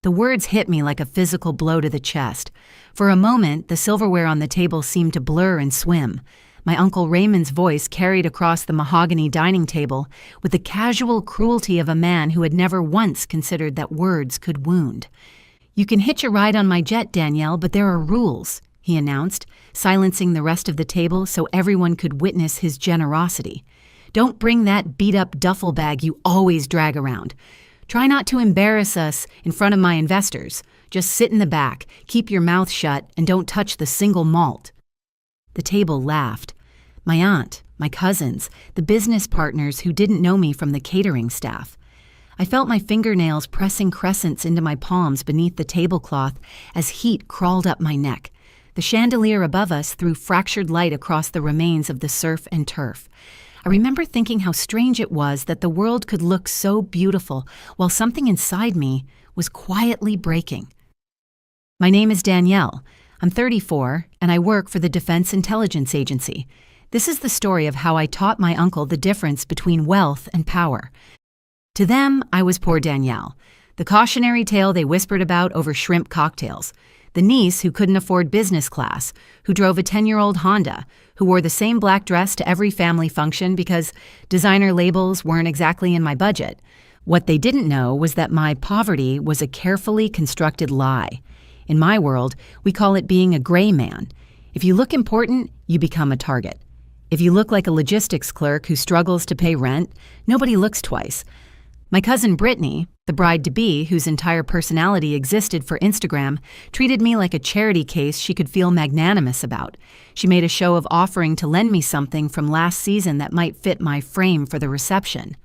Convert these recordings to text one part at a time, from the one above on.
The words hit me like a physical blow to the chest. For a moment, the silverware on the table seemed to blur and swim. My Uncle Raymond's voice carried across the mahogany dining table with the casual cruelty of a man who had never once considered that words could wound. "You can hitch a ride on my jet, Danielle, but there are rules," he announced, silencing the rest of the table so everyone could witness his generosity. "Don't bring that beat-up duffel bag you always drag around. Try not to embarrass us in front of my investors. Just sit in the back, keep your mouth shut, and don't touch the single malt." The table laughed. My aunt, my cousins, the business partners who didn't know me from the catering staff. I felt my fingernails pressing crescents into my palms beneath the tablecloth as heat crawled up my neck. The chandelier above us threw fractured light across the remains of the surf and turf. I remember thinking how strange it was that the world could look so beautiful while something inside me was quietly breaking. My name is Danielle. I'm 34, and I work for the Defense Intelligence Agency. This is the story of how I taught my uncle the difference between wealth and power. To them, I was poor Danielle, the cautionary tale they whispered about over shrimp cocktails, the niece who couldn't afford business class, who drove a 10-year-old Honda, who wore the same black dress to every family function because designer labels weren't exactly in my budget. What they didn't know was that my poverty was a carefully constructed lie. In my world, we call it being a gray man. If you look important, you become a target. If you look like a logistics clerk who struggles to pay rent, nobody looks twice. My cousin Brittany, the bride-to-be whose entire personality existed for Instagram, treated me like a charity case she could feel magnanimous about. She made a show of offering to lend me something from last season that might fit my frame for the reception.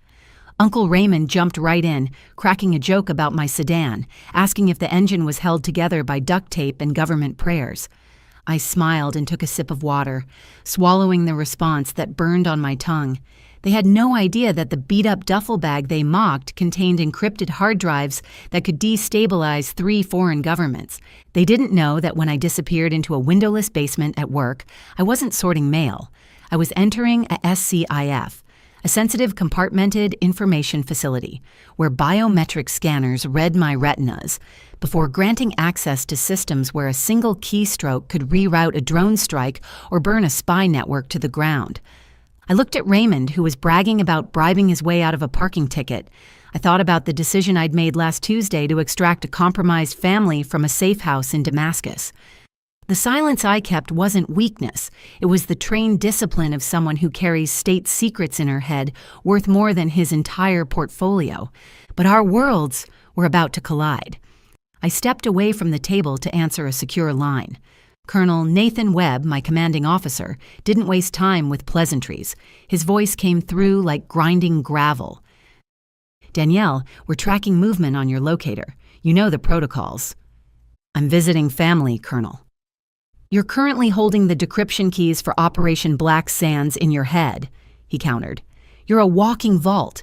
Uncle Raymond jumped right in, cracking a joke about my sedan, asking if the engine was held together by duct tape and government prayers. I smiled and took a sip of water, swallowing the response that burned on my tongue. They had no idea that the beat-up duffel bag they mocked contained encrypted hard drives that could destabilize 3 foreign governments. They didn't know that when I disappeared into a windowless basement at work, I wasn't sorting mail. I was entering a SCIF, a sensitive compartmented information facility, where biometric scanners read my retinas before granting access to systems where a single keystroke could reroute a drone strike or burn a spy network to the ground. I looked at Raymond, who was bragging about bribing his way out of a parking ticket. I thought about the decision I'd made last Tuesday to extract a compromised family from a safe house in Damascus. The silence I kept wasn't weakness. It was the trained discipline of someone who carries state secrets in her head worth more than his entire portfolio. But our worlds were about to collide. I stepped away from the table to answer a secure line. Colonel Nathan Webb, my commanding officer, didn't waste time with pleasantries. His voice came through like grinding gravel. "Danielle, we're tracking movement on your locator. You know the protocols." "I'm visiting family, Colonel." "You're currently holding the decryption keys for Operation Black Sands in your head," he countered. "You're a walking vault.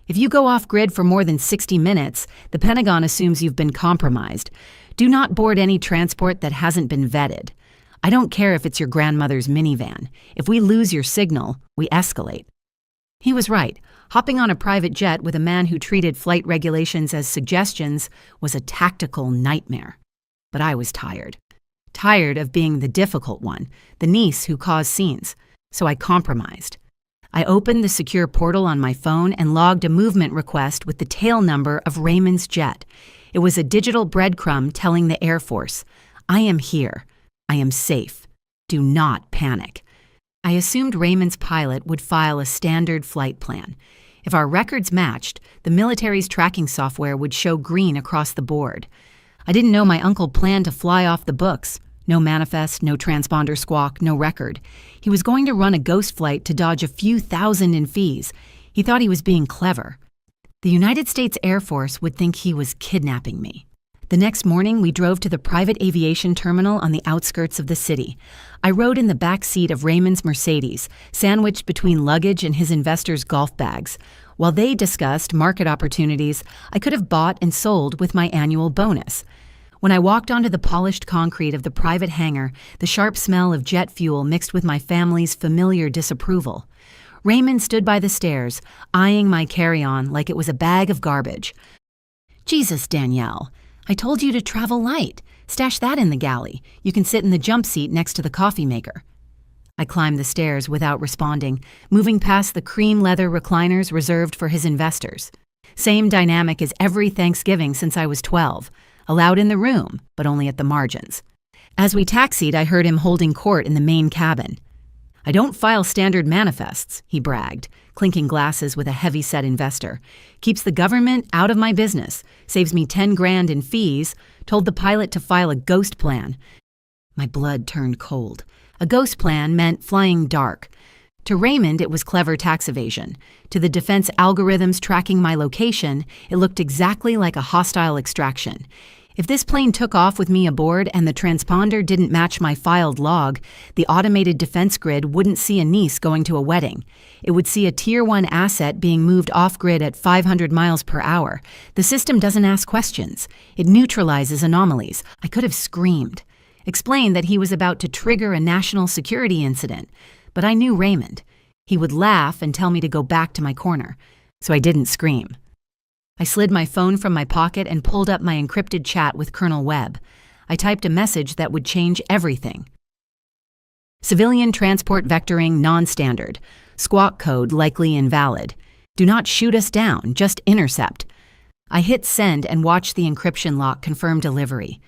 If you go off-grid for more than 60 minutes, the Pentagon assumes you've been compromised. Do not board any transport that hasn't been vetted. I don't care if it's your grandmother's minivan. If we lose your signal, we escalate." He was right. Hopping on a private jet with a man who treated flight regulations as suggestions was a tactical nightmare. But I was tired. Tired of being the difficult one, the niece who caused scenes. So I compromised. I opened the secure portal on my phone and logged a movement request with the tail number of Raymond's jet. It was a digital breadcrumb telling the Air Force, "I am here. I am safe. Do not panic." I assumed Raymond's pilot would file a standard flight plan. If our records matched, the military's tracking software would show green across the board. I didn't know my uncle planned to fly off the books. No manifest, no transponder squawk, no record. He was going to run a ghost flight to dodge a few thousand in fees. He thought he was being clever. The United States Air Force would think he was kidnapping me. The next morning, we drove to the private aviation terminal on the outskirts of the city. I rode in the back seat of Raymond's Mercedes, sandwiched between luggage and his investors' golf bags. While they discussed market opportunities I could have bought and sold with my annual bonus. When I walked onto the polished concrete of the private hangar, the sharp smell of jet fuel mixed with my family's familiar disapproval. Raymond stood by the stairs, eyeing my carry-on like it was a bag of garbage. "Jesus, Danielle." I told you to travel light. Stash that in the galley. You can sit in the jump seat next to the coffee maker. I climbed the stairs without responding, moving past the cream leather recliners reserved for his investors. Same dynamic as every Thanksgiving since I was 12. Allowed in the room, but only at the margins. As we taxied, I heard him holding court in the main cabin. I don't file standard manifests, he bragged, clinking glasses with a heavy-set investor. Keeps the government out of my business, saves me 10 grand in fees, told the pilot to file a ghost plan. My blood turned cold. A ghost plan meant flying dark. To Raymond, it was clever tax evasion. To the defense algorithms tracking my location, it looked exactly like a hostile extraction. If this plane took off with me aboard and the transponder didn't match my filed log, the automated defense grid wouldn't see a niece going to a wedding. It would see a Tier 1 asset being moved off-grid at 500 miles per hour. The system doesn't ask questions. It neutralizes anomalies. I could have screamed. Explained that he was about to trigger a national security incident. But I knew Raymond. He would laugh and tell me to go back to my corner. So I didn't scream. I slid my phone from my pocket and pulled up my encrypted chat with Colonel Webb. I typed a message that would change everything. Civilian transport vectoring non-standard. Squawk code likely invalid. Do not shoot us down, just intercept. I hit send and watched the encryption lock confirm delivery.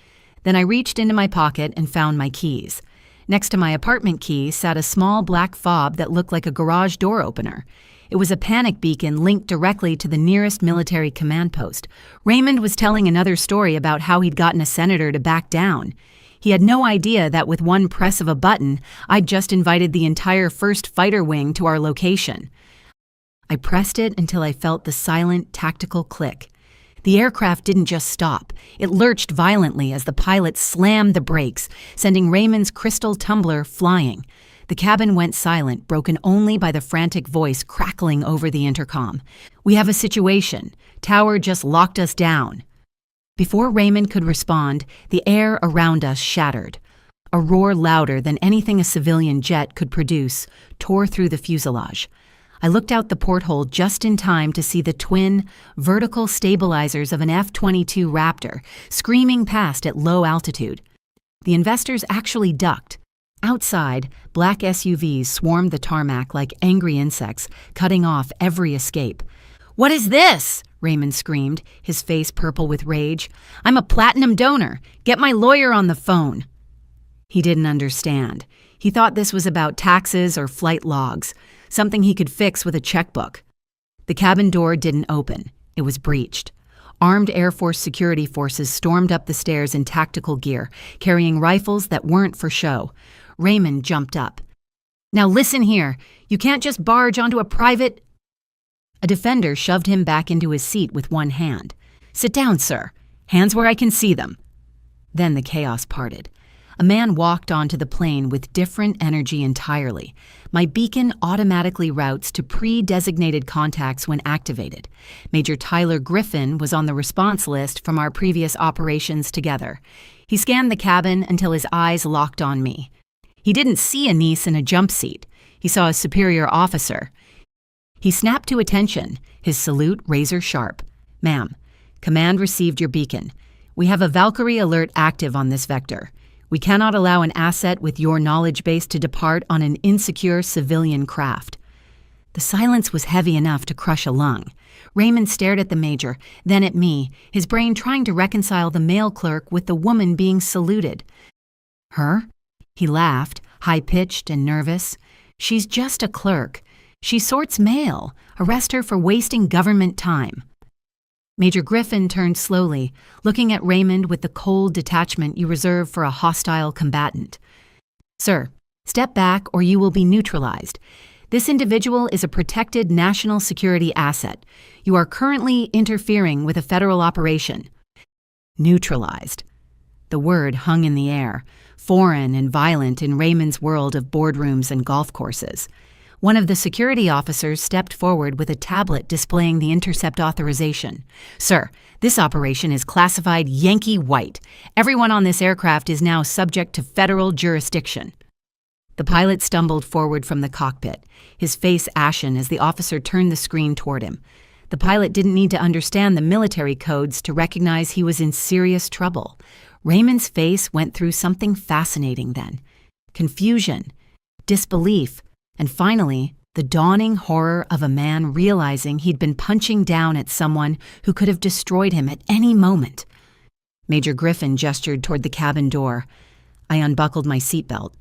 Then I reached into my pocket and found my keys. Next to my apartment key sat a small black fob that looked like a garage door opener. It was a panic beacon linked directly to the nearest military command post. Raymond was telling another story about how he'd gotten a senator to back down. He had no idea that with one press of a button, I'd just invited the entire 1st Fighter Wing to our location. I pressed it until I felt the silent, tactical click. The aircraft didn't just stop. It lurched violently as the pilot slammed the brakes, sending Raymond's crystal tumbler flying. The cabin went silent, broken only by the frantic voice crackling over the intercom. "We have a situation. Tower just locked us down." Before Raymond could respond, the air around us shattered. A roar louder than anything a civilian jet could produce tore through the fuselage. I looked out the porthole just in time to see the twin, vertical stabilizers of an F-22 Raptor screaming past at low altitude. The investors actually ducked. Outside, black SUVs swarmed the tarmac like angry insects, cutting off every escape. "What is this?" Raymond screamed, his face purple with rage. "I'm a platinum donor. Get my lawyer on the phone." He didn't understand. He thought this was about taxes or flight logs, something he could fix with a checkbook. The cabin door didn't open. It was breached. Armed Air Force security forces stormed up the stairs in tactical gear, carrying rifles that weren't for show. Raymond jumped up. "Now listen here. You can't just barge onto a private—" A defender shoved him back into his seat with one hand. "Sit down, sir. Hands where I can see them." Then the chaos parted. A man walked onto the plane with different energy entirely. My beacon automatically routes to pre-designated contacts when activated. Major Tyler Griffin was on the response list from our previous operations together. He scanned the cabin until his eyes locked on me. He didn't see a niece in a jump seat. He saw a superior officer. He snapped to attention, his salute razor sharp. "Ma'am, command received your beacon. We have a Valkyrie alert active on this vector. We cannot allow an asset with your knowledge base to depart on an insecure civilian craft." The silence was heavy enough to crush a lung. Raymond stared at the major, then at me, his brain trying to reconcile the male clerk with the woman being saluted. "Her?" He laughed, high-pitched and nervous. "She's just a clerk. She sorts mail. Arrest her for wasting government time." Major Griffin turned slowly, looking at Raymond with the cold detachment you reserve for a hostile combatant. "Sir, step back or you will be neutralized. This individual is a protected national security asset. You are currently interfering with a federal operation." Neutralized. The word hung in the air, foreign and violent in Raymond's world of boardrooms and golf courses. One of the security officers stepped forward with a tablet displaying the intercept authorization. "Sir, this operation is classified Yankee White. Everyone on this aircraft is now subject to federal jurisdiction." The pilot stumbled forward from the cockpit, his face ashen as the officer turned the screen toward him. The pilot didn't need to understand the military codes to recognize he was in serious trouble. Raymond's face went through something fascinating then. Confusion, disbelief, and finally, the dawning horror of a man realizing he'd been punching down at someone who could have destroyed him at any moment. Major Griffin gestured toward the cabin door. I unbuckled my seatbelt.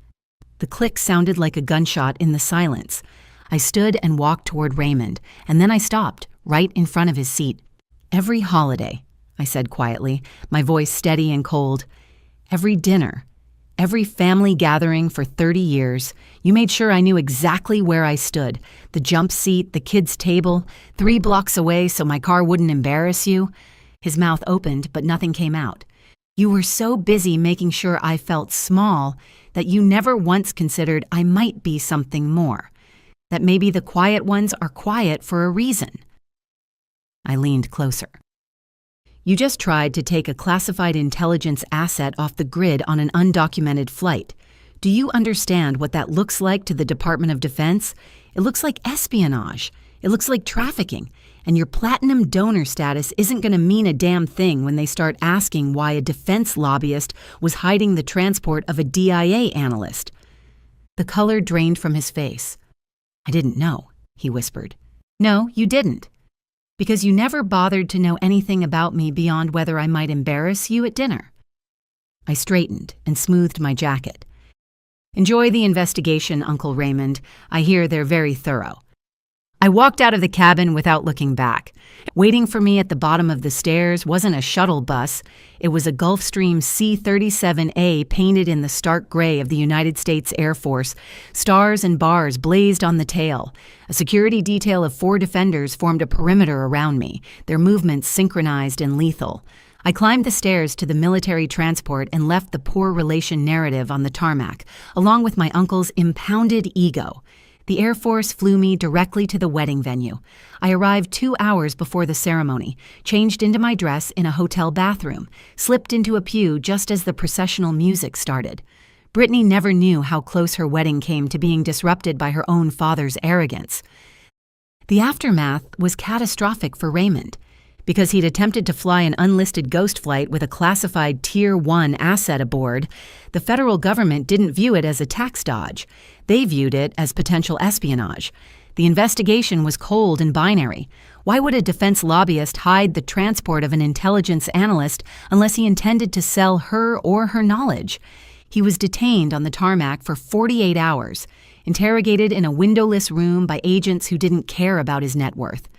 The click sounded like a gunshot in the silence. I stood and walked toward Raymond, and then I stopped, right in front of his seat. Every holiday, I said quietly, my voice steady and cold. Every dinner, every family gathering for 30 years, you made sure I knew exactly where I stood. The jump seat, the kids' table, 3 blocks away so my car wouldn't embarrass you. His mouth opened, but nothing came out. You were so busy making sure I felt small that you never once considered I might be something more. That maybe the quiet ones are quiet for a reason. I leaned closer. You just tried to take a classified intelligence asset off the grid on an undocumented flight. Do you understand what that looks like to the Department of Defense? It looks like espionage. It looks like trafficking. And your platinum donor status isn't going to mean a damn thing when they start asking why a defense lobbyist was hiding the transport of a DIA analyst. The color drained from his face. I didn't know, he whispered. No, you didn't. Because you never bothered to know anything about me beyond whether I might embarrass you at dinner. I straightened and smoothed my jacket. Enjoy the investigation, Uncle Raymond. I hear they're very thorough. I walked out of the cabin without looking back. Waiting for me at the bottom of the stairs wasn't a shuttle bus. It was a Gulfstream C-37A painted in the stark gray of the United States Air Force. Stars and bars blazed on the tail. A security detail of 4 defenders formed a perimeter around me, their movements synchronized and lethal. I climbed the stairs to the military transport and left the poor relation narrative on the tarmac, along with my uncle's impounded ego. The Air Force flew me directly to the wedding venue. I arrived 2 hours before the ceremony, changed into my dress in a hotel bathroom, slipped into a pew just as the processional music started. Brittany never knew how close her wedding came to being disrupted by her own father's arrogance. The aftermath was catastrophic for Raymond. Because he'd attempted to fly an unlisted ghost flight with a classified Tier 1 asset aboard, the federal government didn't view it as a tax dodge. They viewed it as potential espionage. The investigation was cold and binary. Why would a defense lobbyist hide the transport of an intelligence analyst unless he intended to sell her or her knowledge? He was detained on the tarmac for 48 hours, interrogated in a windowless room by agents who didn't care about his net worth.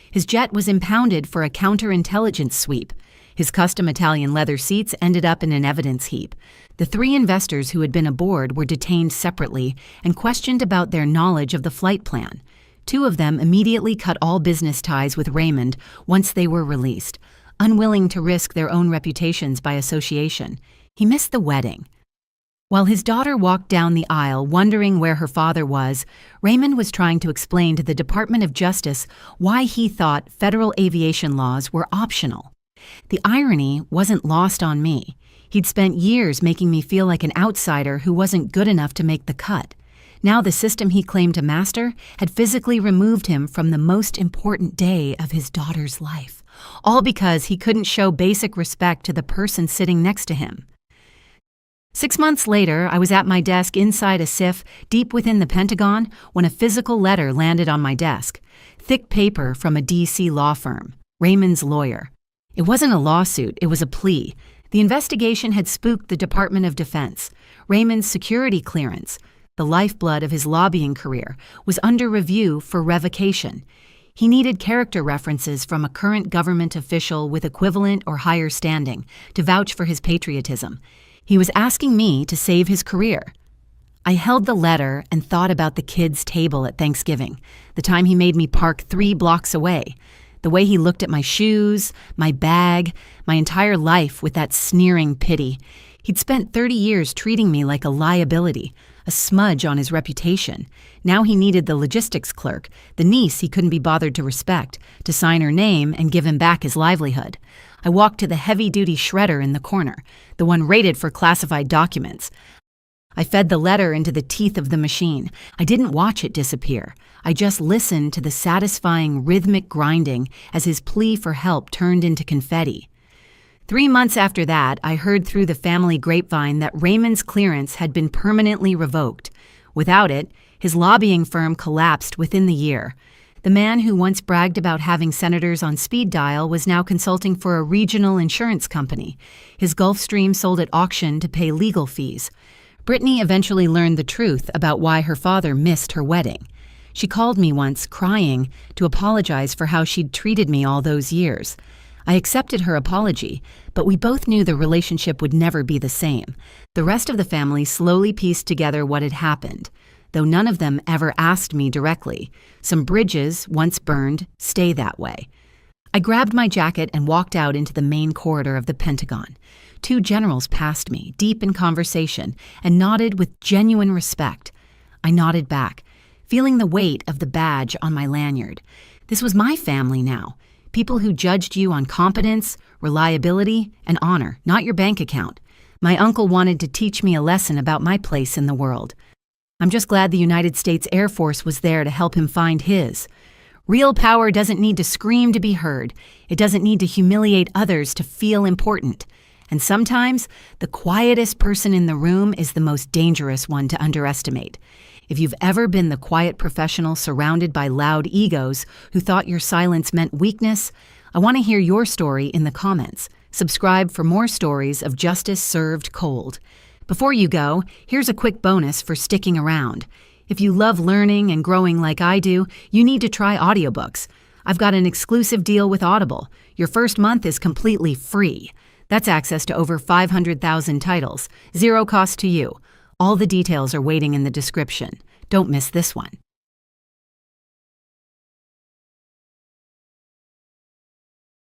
His jet was impounded for a counterintelligence sweep. His custom Italian leather seats ended up in an evidence heap. The 3 investors who had been aboard were detained separately and questioned about their knowledge of the flight plan. 2 of them immediately cut all business ties with Raymond once they were released, unwilling to risk their own reputations by association. He missed the wedding. While his daughter walked down the aisle wondering where her father was, Raymond was trying to explain to the Department of Justice why he thought federal aviation laws were optional. The irony wasn't lost on me. He'd spent years making me feel like an outsider who wasn't good enough to make the cut. Now the system he claimed to master had physically removed him from the most important day of his daughter's life, all because he couldn't show basic respect to the person sitting next to him. 6 months later, I was at my desk inside a SIF deep within the Pentagon when a physical letter landed on my desk. Thick paper from a D.C. law firm, Raymond's lawyer. It wasn't a lawsuit, it was a plea. The investigation had spooked the Department of Defense. Raymond's security clearance, the lifeblood of his lobbying career, was under review for revocation. He needed character references from a current government official with equivalent or higher standing to vouch for his patriotism. He was asking me to save his career. I held the letter and thought about the kids' table at Thanksgiving, the time he made me park 3 blocks away, the way he looked at my shoes, my bag, my entire life with that sneering pity. He'd spent 30 years treating me like a liability, a smudge on his reputation. Now he needed the logistics clerk, the niece he couldn't be bothered to respect, to sign her name and give him back his livelihood. I walked to the heavy-duty shredder in the corner, the one rated for classified documents. I fed the letter into the teeth of the machine. I didn't watch it disappear. I just listened to the satisfying rhythmic grinding as his plea for help turned into confetti. 3 months after that, I heard through the family grapevine that Raymond's clearance had been permanently revoked. Without it, his lobbying firm collapsed within the year. The man who once bragged about having senators on speed dial was now consulting for a regional insurance company. His Gulfstream sold at auction to pay legal fees. Brittany eventually learned the truth about why her father missed her wedding. She called me once, crying, to apologize for how she'd treated me all those years. I accepted her apology, but we both knew the relationship would never be the same. The rest of the family slowly pieced together what had happened, though none of them ever asked me directly. Some bridges, once burned, stay that way. I grabbed my jacket and walked out into the main corridor of the Pentagon. 2 generals passed me, deep in conversation, and nodded with genuine respect. I nodded back, feeling the weight of the badge on my lanyard. This was my family now. People who judged you on competence, reliability, and honor, not your bank account. My uncle wanted to teach me a lesson about my place in the world. I'm just glad the United States Air Force was there to help him find his. Real power doesn't need to scream to be heard. It doesn't need to humiliate others to feel important. And sometimes, the quietest person in the room is the most dangerous one to underestimate. If you've ever been the quiet professional surrounded by loud egos who thought your silence meant weakness, I want to hear your story in the comments. Subscribe for more stories of justice served cold. Before you go, here's a quick bonus for sticking around. If you love learning and growing like I do, you need to try audiobooks. I've got an exclusive deal with Audible. Your first month is completely free. That's access to over 500,000 titles, 0 cost to you. All the details are waiting in the description. Don't miss this one.